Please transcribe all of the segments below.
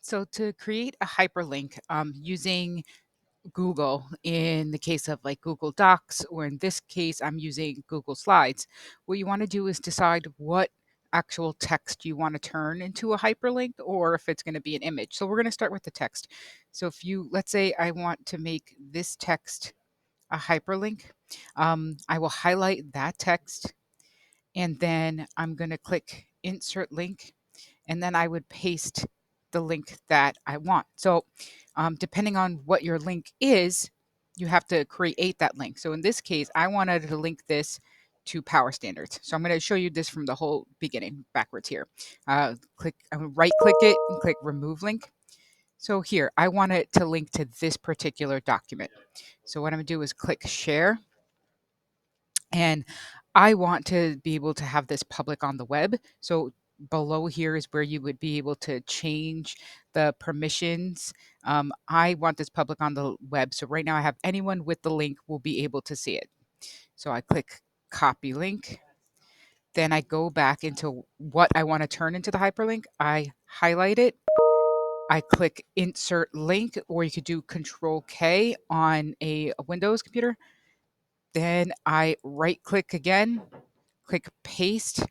So to create a hyperlink using Google, in the case of like Google Docs, or in this case, I'm using Google Slides, what you want to do is decide what actual text you want to turn into a hyperlink or if it's going to be an image. So we're going to start with the text. So if you, let's say I want to make this text a hyperlink, I will highlight that text and then I'm going to click insert link and then I would paste the link that I want. So depending on what your link is, you have to create that link. So in this case, I wanted to link this to power standards. So I'm going to show you this from the whole beginning backwards here. I'm gonna right click it and click remove link. So here, I want it to link to this particular document. So what I'm gonna do is click share, and I want to be able to have this public on the web. So below here is where you would be able to change the permissions. I want this public on the web. So right now I have anyone with the link will be able to see it. So I click copy link. Then I go back into what I want to turn into the hyperlink. I highlight it. I click insert link, or you could do Control K on a Windows computer. Then I right click again, click paste,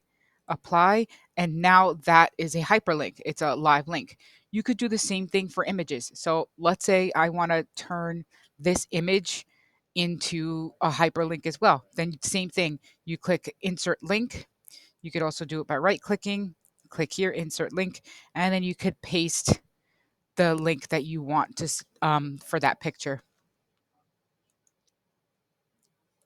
apply, and now that is a hyperlink. It's a live link. You could do the same thing for images. So let's say I want to turn this image into a hyperlink as well. Then same thing, you click insert link. You could also do it by right clicking, click here, insert link, and then you could paste the link that you want to for that picture.